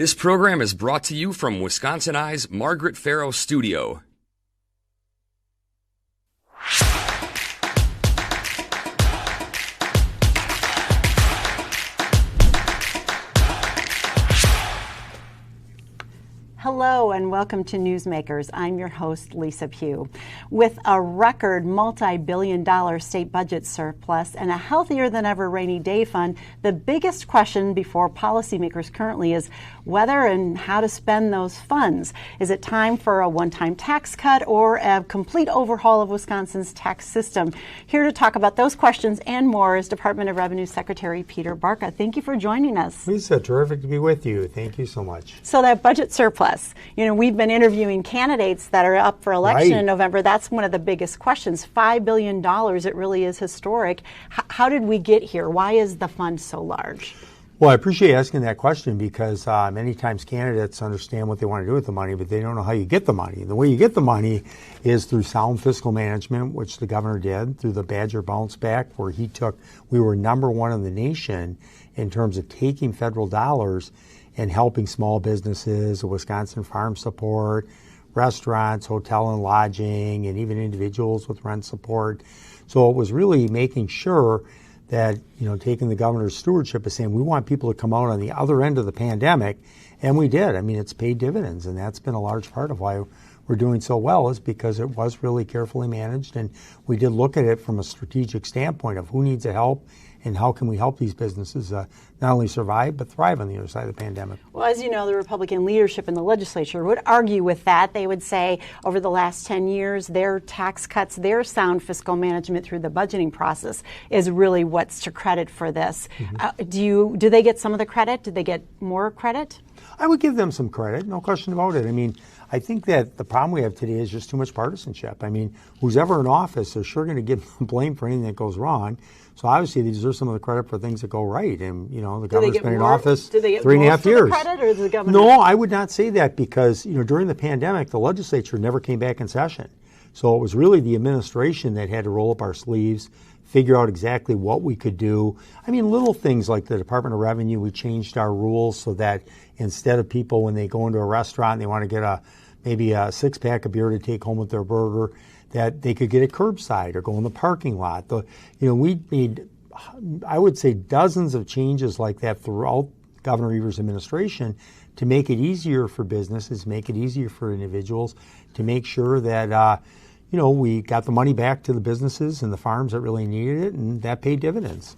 This program is brought to you from WisconsinEye's Margaret Farrow Studio. Hello and welcome to Newsmakers. I'm your host, Lisa Pugh. With a record multi-billion-dollar state budget surplus and a healthier than ever rainy day fund, the biggest question before policymakers currently is whether and how to spend those funds. Is it time for a one-time tax cut or a complete overhaul of Wisconsin's tax system? Here to talk about those questions and more is Department of Revenue Secretary Peter Barca. Thank you for joining us. Lisa, terrific to be with you. Thank you so much. So that budget surplus, we've been interviewing candidates that are up for election in November. That's one of the biggest questions. $5 billion, it really is historic. How did we get here? Why is the fund so large? Well, I appreciate asking that question because many times candidates understand what they want to do with the money, but they don't know how you get the money. The way you get the money is through sound fiscal management, which the governor did, through the Badger Bounce Back, where we were number one in the nation in terms of taking federal dollars and helping small businesses, Wisconsin Farm Support, restaurants, hotel and lodging, and even individuals with rent support. So it was really making sure that, taking the governor's stewardship of saying we want people to come out on the other end of the pandemic, and we did. I mean, it's paid dividends, and that's been a large part of why we're doing so well is because it was really carefully managed, and we did look at it from a strategic standpoint of who needs the help and how can we help these businesses not only survive but thrive on the other side of the pandemic. Well, as you know, the Republican leadership in the legislature would argue with that. They would say over the last 10 years, their tax cuts, their sound fiscal management through the budgeting process is really what's to credit for this. Mm-hmm. Do they get some of the credit? Do they get more credit? I would give them some credit, no question about it. I mean, I think that the problem we have today is just too much partisanship. I mean, who's ever in office, they're sure going to get blame for anything that goes wrong. So obviously they deserve some of the credit for things that go right. And, the governor's been in office 3.5 years. Credit, or the governor? No, I would not say that because, during the pandemic, the legislature never came back in session. So it was really the administration that had to roll up our sleeves, figure out exactly what we could do. I mean, little things like the Department of Revenue, we changed our rules so that instead of people, when they go into a restaurant and they want to get maybe a six-pack of beer to take home with their burger, that they could get it curbside or go in the parking lot. We made, I would say, dozens of changes like that throughout Governor Evers' administration to make it easier for businesses, make it easier for individuals, to make sure that, we got the money back to the businesses and the farms that really needed it, and that paid dividends.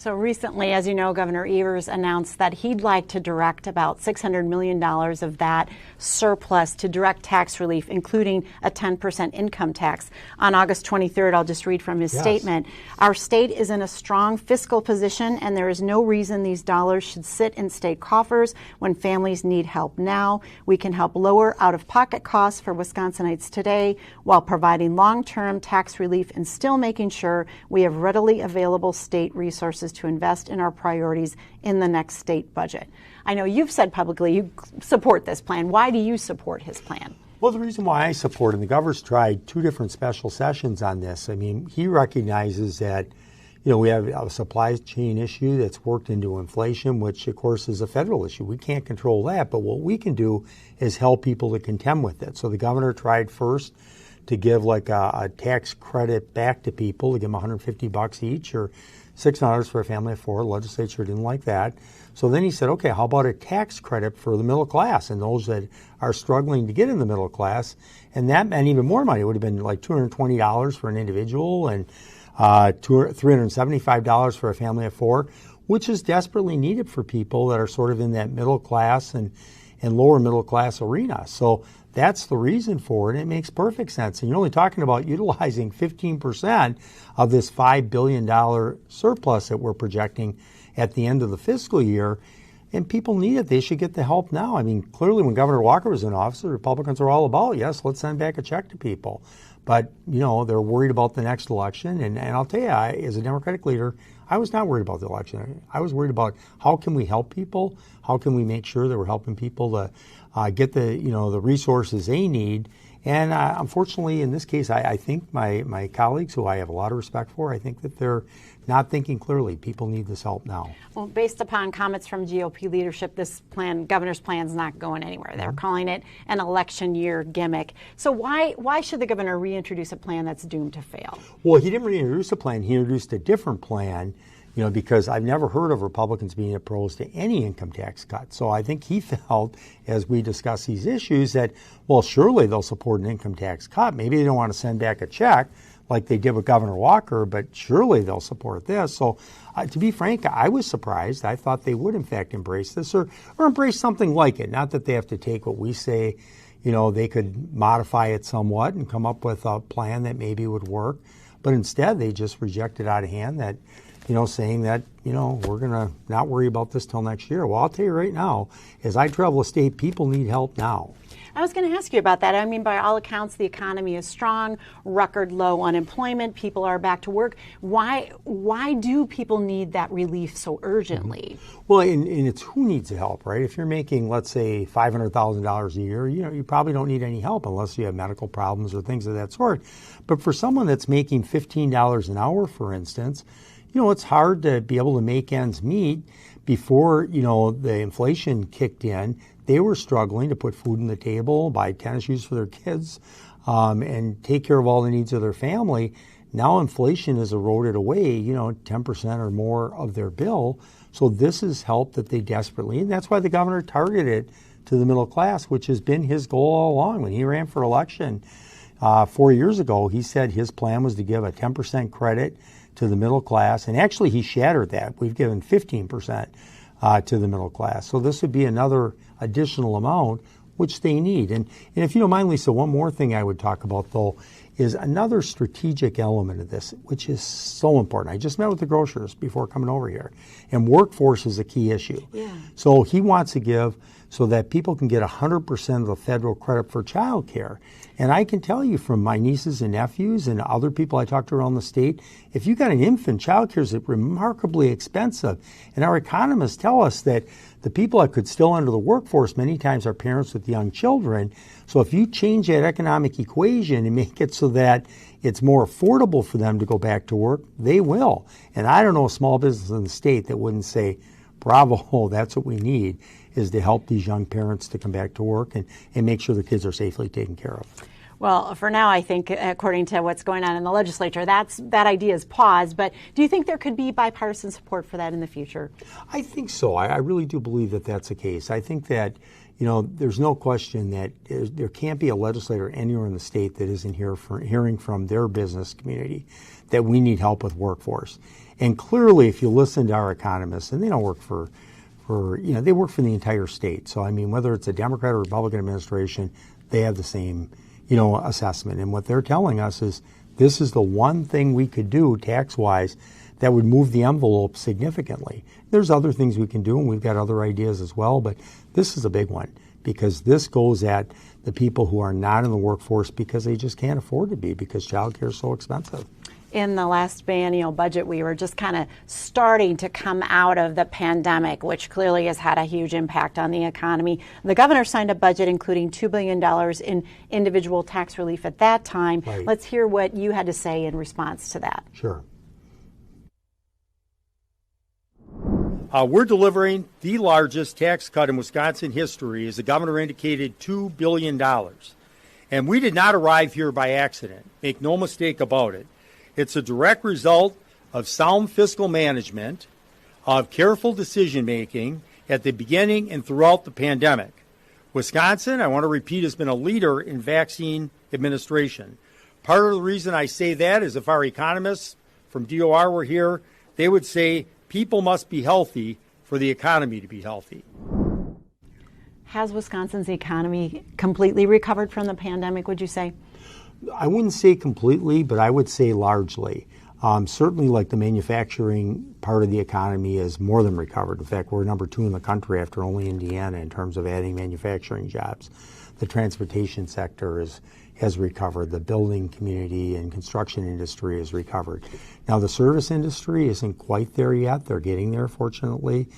So recently, as you know, Governor Evers announced that he'd like to direct about $600 million of that surplus to direct tax relief, including a 10% income tax. On August 23rd, I'll just read from his statement. Our state is in a strong fiscal position, and there is no reason these dollars should sit in state coffers when families need help now. We can help lower out-of-pocket costs for Wisconsinites today while providing long-term tax relief and still making sure we have readily available state resources to invest in our priorities in the next state budget. I know you've said publicly you support this plan. Why do you support his plan? Well, the reason why I support it, and the governor's tried two different special sessions on this. I mean, he recognizes that, we have a supply chain issue that's worked into inflation, which, of course, is a federal issue. We can't control that, but what we can do is help people to contend with it. So the governor tried first to give like a tax credit back to people, to give them $150 each or $6 for a family of four. The legislature didn't like that. So then he said, okay, how about a tax credit for the middle class and those that are struggling to get in the middle class? And that meant even more money. It would have been like $220 for an individual and $375 for a family of four, which is desperately needed for people that are sort of in that middle class and lower middle class arena. So that's the reason for it. It makes perfect sense. And you're only talking about utilizing 15% of this $5 billion surplus that we're projecting at the end of the fiscal year. And people need it. They should get the help now. I mean, clearly when Governor Walker was in office, the Republicans are all about, yes, let's send back a check to people. But, they're worried about the next election. And I'll tell you, as a Democratic leader, I was not worried about the election. I was worried about how can we help people? How can we make sure that we're helping people to get the resources they need And unfortunately, in this case, I think my colleagues, who I have a lot of respect for, I think that they're not thinking clearly. People need this help now. Well, based upon comments from GOP leadership, this plan, governor's plan, is not going anywhere. They're calling it an election year gimmick. So why should the governor reintroduce a plan that's doomed to fail? Well, he didn't reintroduce a plan. He introduced a different plan, because I've never heard of Republicans being opposed to any income tax cut. So I think he felt, as we discuss these issues, that, well, surely they'll support an income tax cut. Maybe they don't want to send back a check like they did with Governor Walker, but surely they'll support this. So to be frank, I was surprised. I thought they would, in fact, embrace this or embrace something like it. Not that they have to take what we say. They could modify it somewhat and come up with a plan that maybe would work. But instead, they just rejected out of hand that, saying that, we're going to not worry about this till next year. Well, I'll tell you right now, as I travel the state, people need help now. I was going to ask you about that. I mean, by all accounts, the economy is strong, record low unemployment, people are back to work. Why do people need that relief so urgently? Well, and it's who needs the help, right? If you're making, let's say, $500,000 a year, you probably don't need any help unless you have medical problems or things of that sort. But for someone that's making $15 an hour, for instance, it's hard to be able to make ends meet. Before, the inflation kicked in, they were struggling to put food on the table, buy tennis shoes for their kids, and take care of all the needs of their family. Now inflation has eroded away, 10% or more of their bill. So this is help that they desperately need. And that's why the governor targeted it to the middle class, which has been his goal all along. When he ran for election 4 years ago, he said his plan was to give a 10% credit to the middle class. And actually, he shattered that. We've given 15% to the middle class. So this would be another additional amount, which they need. And if you don't mind, Lisa, one more thing I would talk about, though, is another strategic element of this, which is so important. I just met with the grocers before coming over here, and workforce is a key issue. Yeah. So he wants to give so that people can get 100% of the federal credit for child care. And I can tell you from my nieces and nephews and other people I talk to around the state, if you got an infant, child care is remarkably expensive. And our economists tell us that the people that could still enter the workforce many times are parents with young children. So if you change that economic equation and make it so that it's more affordable for them to go back to work, they will. And I don't know a small business in the state that wouldn't say, bravo, that's what we need, is to help these young parents to come back to work and make sure the kids are safely taken care of. Well, for now, I think, according to what's going on in the legislature, that idea is paused. But do you think there could be bipartisan support for that in the future? I think so. I really do believe that that's the case. I think that, there's no question that there can't be a legislator anywhere in the state that isn't hearing from their business community that we need help with workforce. And clearly, if you listen to our economists, and they don't work they work for the entire state. So, I mean, whether it's a Democrat or Republican administration, they have the same assessment. And what they're telling us is this is the one thing we could do tax-wise that would move the envelope significantly. There's other things we can do, and we've got other ideas as well, but this is a big one because this goes at the people who are not in the workforce because they just can't afford to be because child care is so expensive. In the last biennial budget, we were just kind of starting to come out of the pandemic, which clearly has had a huge impact on the economy. The governor signed a budget including $2 billion in individual tax relief at that time. Right. Let's hear what you had to say in response to that. Sure. We're delivering the largest tax cut in Wisconsin history, as the governor indicated, $2 billion. And we did not arrive here by accident. Make no mistake about it. It's a direct result of sound fiscal management, of careful decision-making at the beginning and throughout the pandemic. Wisconsin, I want to repeat, has been a leader in vaccine administration. Part of the reason I say that is if our economists from DOR were here, they would say people must be healthy for the economy to be healthy. Has Wisconsin's economy completely recovered from the pandemic, would you say? I wouldn't say completely, but I would say largely. Certainly, like the manufacturing part of the economy is more than recovered. In fact, we're number 2 in the country after only Indiana in terms of adding manufacturing jobs. The transportation sector has recovered. The building community and construction industry has recovered. Now, the service industry isn't quite there yet. They're getting there, fortunately.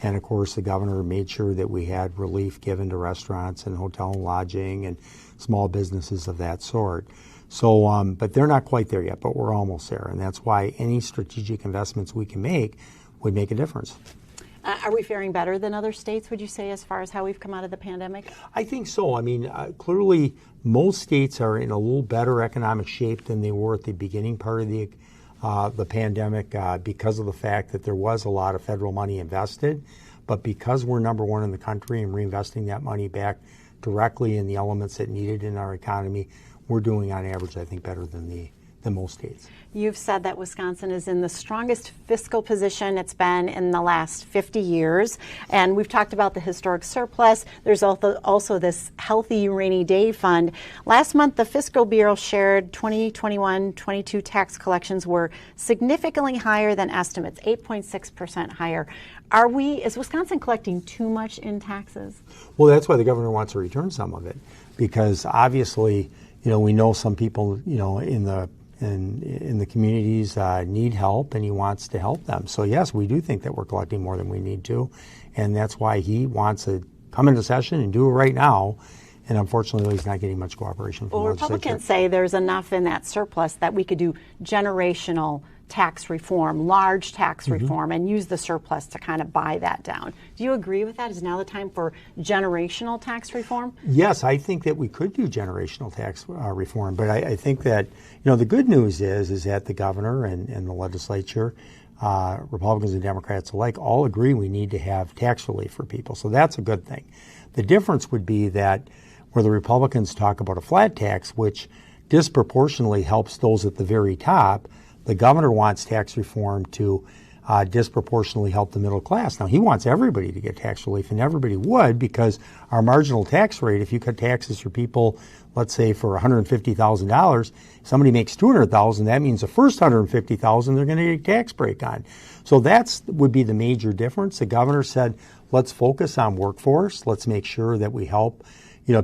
And, of course, the governor made sure that we had relief given to restaurants and hotel and lodging and small businesses of that sort. So, but they're not quite there yet, but we're almost there. And that's why any strategic investments we can make would make a difference. Are we faring better than other states, would you say, as far as how we've come out of the pandemic? I think so. I mean, clearly, most states are in a little better economic shape than they were at the beginning part of the pandemic because of the fact that there was a lot of federal money invested. But because we're number 1 in the country and reinvesting that money back directly in the elements that needed in our economy, we're doing on average, I think, better than most states. You've said that Wisconsin is in the strongest fiscal position it's been in the last 50 years. And we've talked about the historic surplus. There's also this healthy rainy day fund. Last month, the Fiscal Bureau shared 2021-22 tax collections were significantly higher than estimates, 8.6% higher. Is Wisconsin collecting too much in taxes? Well, that's why the governor wants to return some of it, because obviously, we know some people, in the communities need help, and he wants to help them. So yes, we do think that we're collecting more than we need to, and that's why he wants to come into session and do it right now. And unfortunately, he's not getting much cooperation from the legislature. Republicans say there's enough in that surplus that we could do generational tax reform, large tax reform, and use the surplus to kind of buy that down. Do you agree with that? Is now the time for generational tax reform? Yes, I think that we could do generational tax reform, but I think that, the good news is that the governor and the legislature, Republicans and Democrats alike, all agree we need to have tax relief for people. So that's a good thing. The difference would be that where the Republicans talk about a flat tax, which disproportionately helps those at the very top, the governor wants tax reform to disproportionately help the middle class. Now, he wants everybody to get tax relief, and everybody would, because our marginal tax rate, if you cut taxes for people, let's say for $150,000, somebody makes $200,000, that means the first $150,000 they're going to get a tax break on. So that would be the major difference. The governor said, let's focus on workforce. Let's make sure that we help,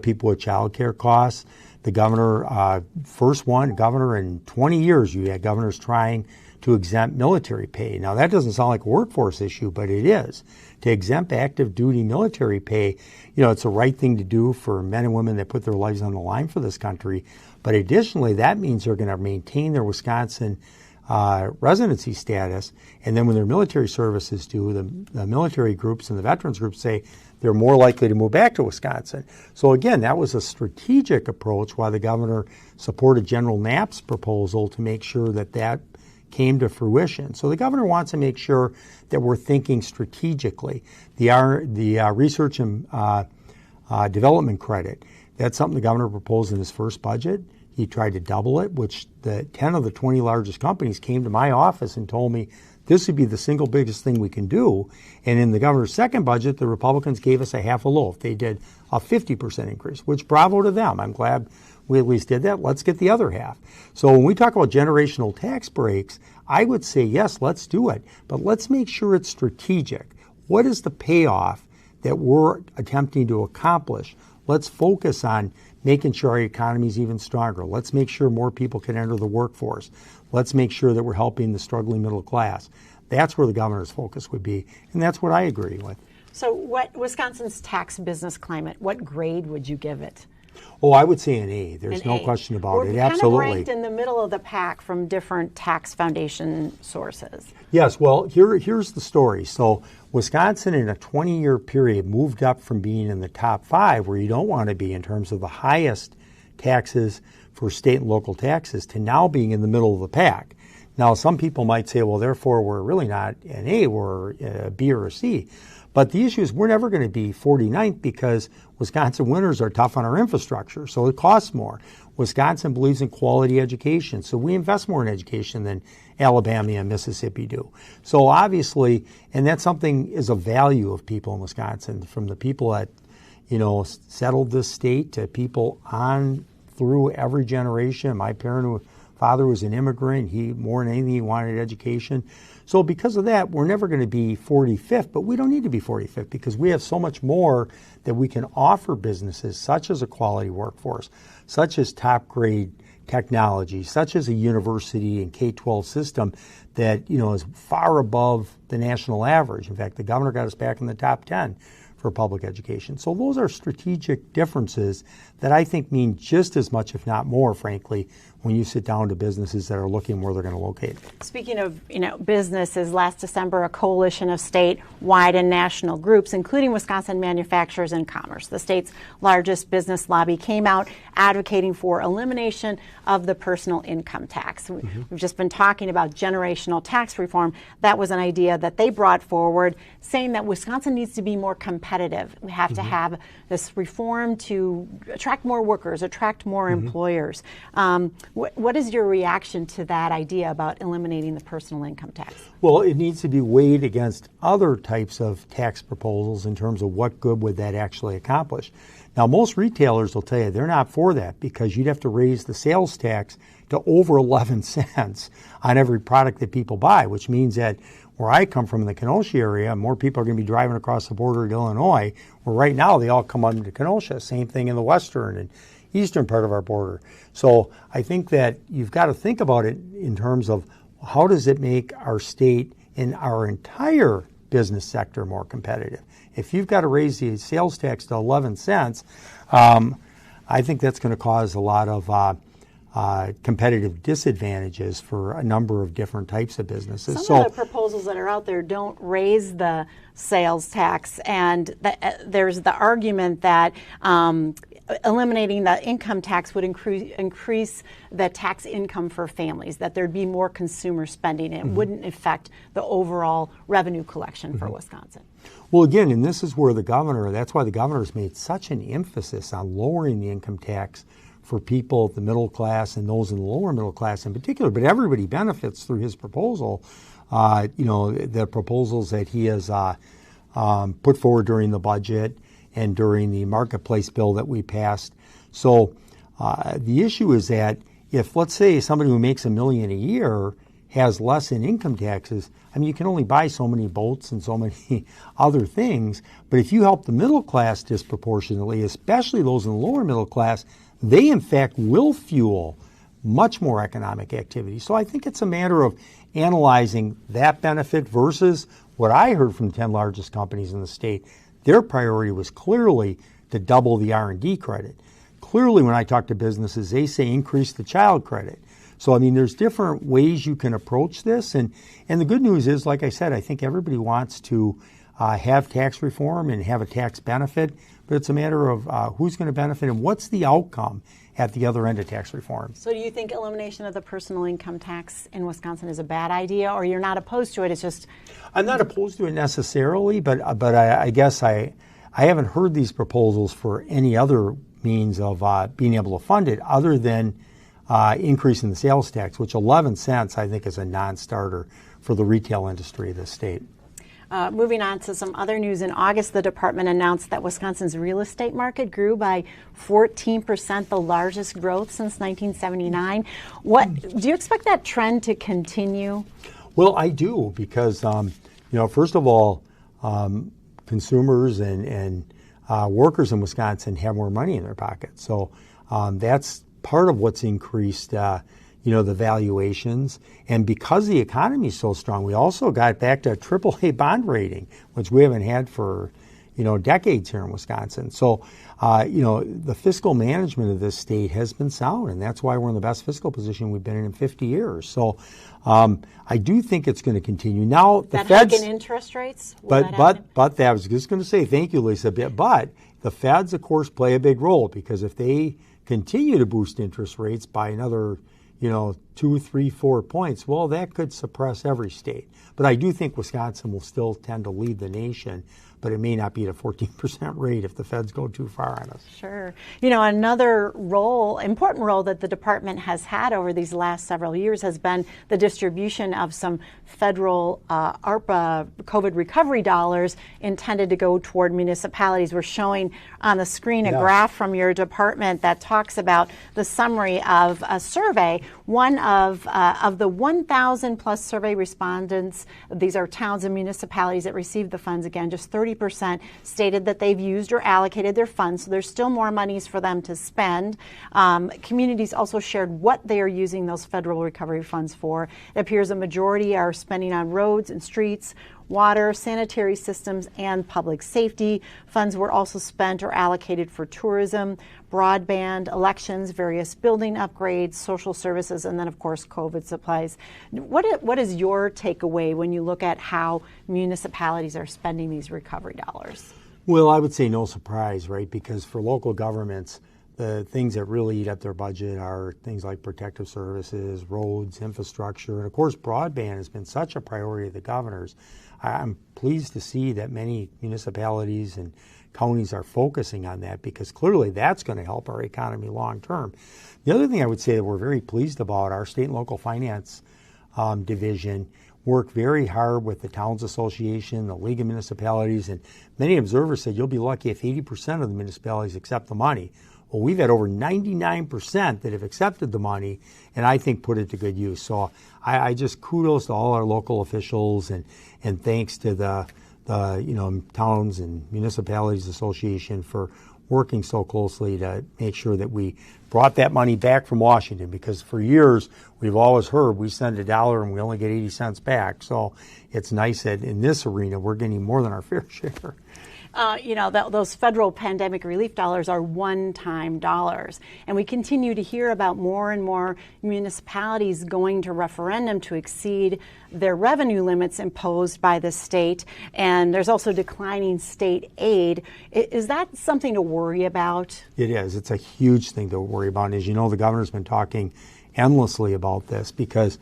people with child care costs. The governor, first governor in 20 years, you had governors trying to exempt military pay. Now, that doesn't sound like a workforce issue, but it is. To exempt active duty military pay, it's the right thing to do for men and women that put their lives on the line for this country. But additionally, that means they're going to maintain their Wisconsin residency status. And then when their military service is due, the military groups and the veterans groups say they're more likely to move back to Wisconsin. So again, that was a strategic approach why the governor supported General Knapp's proposal to make sure that came to fruition. So the governor wants to make sure that we're thinking strategically. The research and development credit, that's something the governor proposed in his first budget. He tried to double it, which the 10 of the 20 largest companies came to my office and told me this would be the single biggest thing we can do. And in the governor's second budget, the Republicans gave us a half a loaf. They did a 50% increase, which bravo to them. I'm glad we at least did that. Let's get the other half. So when we talk about generational tax breaks, I would say, yes, let's do it. But let's make sure it's strategic. What is the payoff that we're attempting to accomplish? Let's focus on making sure our economy is even stronger. Let's make sure more people can enter the workforce. Let's make sure that we're helping the struggling middle class. That's where the governor's focus would be, and that's what I agree with. So what Wisconsin's tax business climate, what grade would you give it? Oh, I would say an A. There's no question about it. Absolutely. We're kind of ranked in the middle of the pack from different tax foundation sources. Yes. Well, here's the story. So Wisconsin, in a 20-year period, moved up from being in the top 5, where you don't want to be in terms of the highest taxes for state and local taxes, to now being in the middle of the pack. Now, some people might say, well, therefore, we're really not an A, we're a B or a C. But the issue is we're never going to be 49th because Wisconsin winters are tough on our infrastructure, so it costs more. Wisconsin believes in quality education, so we invest more in education than Alabama and Mississippi do. So obviously, and that's something is a value of people in Wisconsin, from the people that, settled this state to people on through every generation. My father was an immigrant. He, more than anything, he wanted education. So because of that, we're never going to be 45th, but we don't need to be 45th because we have so much more that we can offer businesses, such as a quality workforce, such as top grade technology, such as a university and K-12 system that, is far above the national average. In fact, the governor got us back in the top 10 for public education. So those are strategic differences that I think mean just as much, if not more, frankly, when you sit down to businesses that are looking where they're going to locate. Speaking of, businesses, last December, a coalition of statewide and national groups, including Wisconsin Manufacturers and Commerce, the state's largest business lobby, came out advocating for elimination of the personal income tax. We've just been talking about generational tax reform. That was an idea that they brought forward, saying that Wisconsin needs to be more competitive. We have to have this reform to attract more workers, attract more employers. What is your reaction to that idea about eliminating the personal income tax? Well, it needs to be weighed against other types of tax proposals in terms of what good would that actually accomplish. Now, most retailers will tell you they're not for that because you'd have to raise the sales tax to over 11 cents on every product that people buy, which means that where I come from in the Kenosha area, more people are going to be driving across the border to Illinois, where right now they all come under Kenosha. Same thing in the western and eastern part of our border. So I think that you've got to think about it in terms of how does it make our state and our entire business sector more competitive. If you've got to raise the sales tax to 11 cents, I think that's going to cause a lot of competitive disadvantages for a number of different types of businesses. Some of the proposals that are out there don't raise the sales tax, and there's the argument that eliminating the income tax would increase the tax income for families, that there'd be more consumer spending. It wouldn't affect the overall revenue collection for Wisconsin. Well, again, and this is where that's why the governor's made such an emphasis on lowering the income tax for people, the middle class, and those in the lower middle class in particular. But everybody benefits through his proposal. The proposals that he has put forward during the budget and during the marketplace bill that we passed. So the issue is that if, let's say, somebody who makes $1 million a year has less in income taxes, I mean, you can only buy so many boats and so many other things. But if you help the middle class disproportionately, especially those in the lower middle class, they, in fact, will fuel much more economic activity. So I think it's a matter of analyzing that benefit versus what I heard from 10 largest companies in the state. Their priority was clearly to double the R&D credit. Clearly, when I talk to businesses, they say increase the child credit. So, I mean, there's different ways you can approach this. And the good news is, like I said, I think everybody wants to have tax reform and have a tax benefit, but it's a matter of who's going to benefit and what's the outcome at the other end of tax reform. So do you think elimination of the personal income tax in Wisconsin is a bad idea, or you're not opposed to it? It's just... I'm not opposed to it necessarily, but I guess I haven't heard these proposals for any other means of being able to fund it other than increasing the sales tax, which 11 cents I think is a non-starter for the retail industry of this state. Moving on to some other news, in August, the department announced that Wisconsin's real estate market grew by 14%, the largest growth since 1979. Do you expect that trend to continue? Well, I do, because first of all, consumers and workers in Wisconsin have more money in their pockets, so that's part of what's increased the valuations. And because the economy is so strong, we also got back to a AAA bond rating, which we haven't had for, decades here in Wisconsin. So, the fiscal management of this state has been sound, and that's why we're in the best fiscal position we've been in 50 years. So, I do think it's going to continue. Now, the Feds... hike in interest rates? But that I was just going to say, thank you, Lisa, but the Feds, of course, play a big role, because if they continue to boost interest rates by another 2, 3, 4 points, well, that could suppress every state. But I do think Wisconsin will still tend to lead the nation, but it may not be at a 14% rate if the Feds go too far on us. Sure. Another important role that the department has had over these last several years has been the distribution of some federal ARPA COVID recovery dollars intended to go toward municipalities. We're showing on the screen a graph from your department that talks about the summary of a survey. One of the 1,000 plus survey respondents, these are towns and municipalities that received the funds. Again, just 30% stated that they've used or allocated their funds, so there's still more monies for them to spend. Communities also shared what they are using those federal recovery funds for. It appears a majority are spending on roads and streets, water, sanitary systems, and public safety. Funds were also spent or allocated for tourism, broadband, elections, various building upgrades, social services, and then, of course, COVID supplies. What is your takeaway when you look at how municipalities are spending these recovery dollars? Well, I would say no surprise, right? Because for local governments, the things that really eat up their budget are things like protective services, roads, infrastructure, and of course broadband has been such a priority of the governors. I'm pleased to see that many municipalities and counties are focusing on that because clearly that's going to help our economy long term. The other thing I would say that we're very pleased about, our state and local finance division worked very hard with the Towns Association, the League of Municipalities, and many observers said you'll be lucky if 80% of the municipalities accept the money. Well, we've had over 99% that have accepted the money and I think put it to good use. So I just kudos to all our local officials and thanks to the Towns and Municipalities Association for working so closely to make sure that we brought that money back from Washington, because for years we've always heard we send $1 and we only get 80 cents back. So it's nice that in this arena we're getting more than our fair share. Those federal pandemic relief dollars are one-time dollars. And we continue to hear about more and more municipalities going to referendum to exceed their revenue limits imposed by the state. And there's also declining state aid. Is that something to worry about? It is. It's a huge thing to worry about. And as you know, the governor's been talking endlessly about this because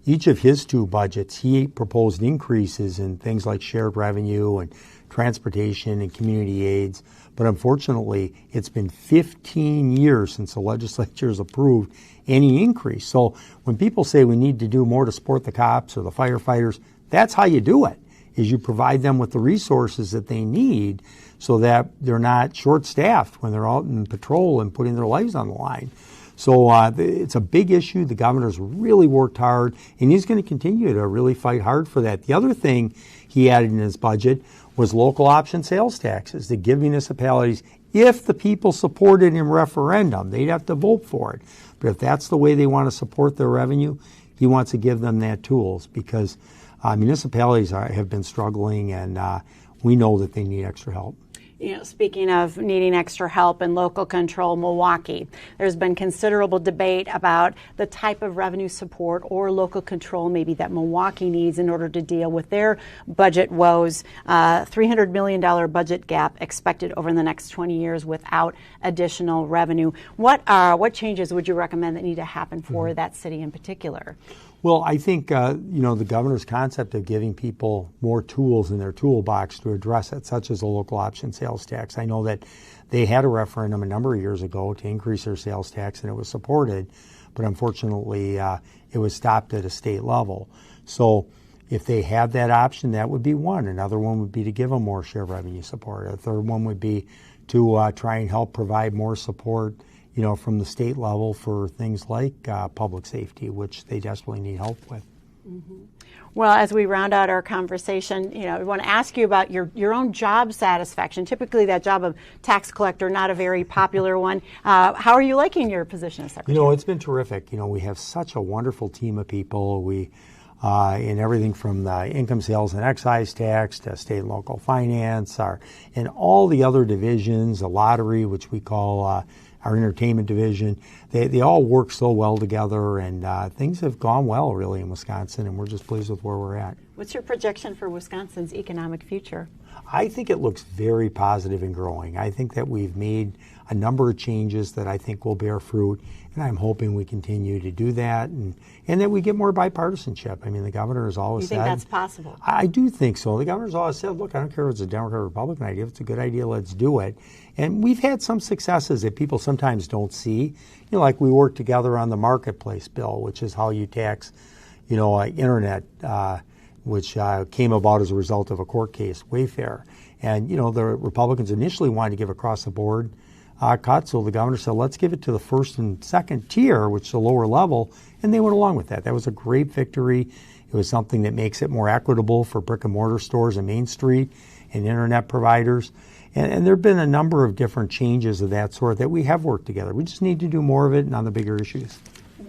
each of his two budgets, he proposed increases in things like shared revenue and transportation and community aids. But unfortunately, it's been 15 years since the legislature has approved any increase. So when people say we need to do more to support the cops or the firefighters, that's how you do it, is you provide them with the resources that they need so that they're not short-staffed when they're out in patrol and putting their lives on the line. So it's a big issue. The governor's really worked hard, and he's going to continue to really fight hard for that. The other thing he added in his budget was local option sales taxes to give municipalities, if the people supported in referendum, they'd have to vote for it. But if that's the way they want to support their revenue, he wants to give them that tools because municipalities have been struggling, and we know that they need extra help. Speaking of needing extra help in local control, Milwaukee, there's been considerable debate about the type of revenue support or local control maybe that Milwaukee needs in order to deal with their budget woes. $300 million budget gap expected over the next 20 years without additional revenue. What changes would you recommend that need to happen for that city in particular? Well, I think, the governor's concept of giving people more tools in their toolbox to address it, such as a local option sales tax. I know that they had a referendum a number of years ago to increase their sales tax, and it was supported, but unfortunately it was stopped at a state level. So if they have that option, that would be one. Another one would be to give them more share revenue support. A third one would be to try and help provide more support from the state level for things like public safety, which they desperately need help with. Mm-hmm. Well, as we round out our conversation, we want to ask you about your own job satisfaction. Typically, that job of tax collector, not a very popular one. How are you liking your position as secretary? It's been terrific. We have such a wonderful team of people. We in everything from the income, sales, and excise tax to state and local finance, and all the other divisions, the lottery, which we call our entertainment division, they all work so well together, and things have gone well, really, in Wisconsin, and we're just pleased with where we're at. What's your projection for Wisconsin's economic future? I think it looks very positive and growing. I think that we've made a number of changes that I think will bear fruit, and I'm hoping we continue to do that, and that we get more bipartisanship. I mean, the governor has always said... You think that's possible? I do think so. The governor's always said, look, I don't care if it's a Democrat or Republican idea. If it's a good idea, let's do it. And we've had some successes that people sometimes don't see. Like we worked together on the marketplace bill, which is how you tax, internet, which came about as a result of a court case, Wayfair. And, the Republicans initially wanted to give across-the-board cut. So the governor said, let's give it to the first and second tier, which is the lower level, and they went along with that. That was a great victory. It was something that makes it more equitable for brick and mortar stores and Main Street and internet providers. And there have been a number of different changes of that sort that we have worked together. We just need to do more of it and on the bigger issues.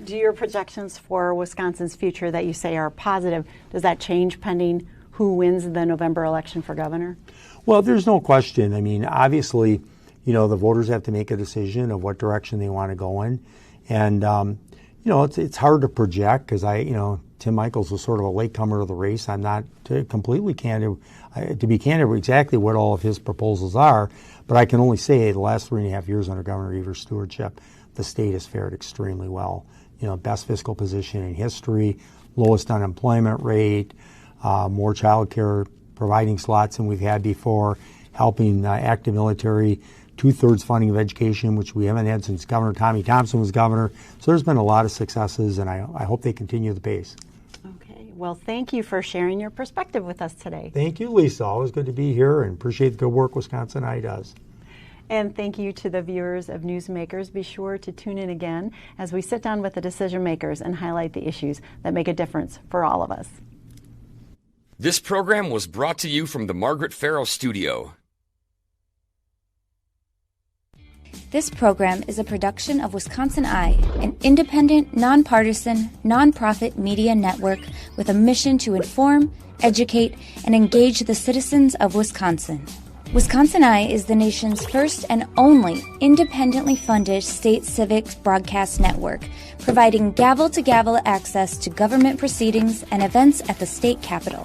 Do your projections for Wisconsin's future that you say are positive, does that change pending who wins the November election for governor? Well, there's no question. I mean, obviously, the voters have to make a decision of what direction they want to go in. And, it's hard to project because Tim Michels was sort of a latecomer to the race. I'm not completely candid, to be candid, with exactly what all of his proposals are, but I can only say the last 3.5 years under Governor Evers' stewardship, the state has fared extremely well. Best fiscal position in history, lowest unemployment rate, more child care providing slots than we've had before, helping active military, 2/3 funding of education, which we haven't had since Governor Tommy Thompson was governor. So there's been a lot of successes, and I hope they continue the pace. Okay. Well, thank you for sharing your perspective with us today. Thank you, Lisa. Always good to be here, and appreciate the good work WisconsinEye does. And thank you to the viewers of Newsmakers. Be sure to tune in again as we sit down with the decision makers and highlight the issues that make a difference for all of us. This program was brought to you from the Margaret Farrow Studio. This program is a production of WisconsinEye, an independent, nonpartisan, nonprofit media network with a mission to inform, educate, and engage the citizens of Wisconsin. WisconsinEye is the nation's first and only independently funded state civic broadcast network, providing gavel-to-gavel access to government proceedings and events at the state capitol.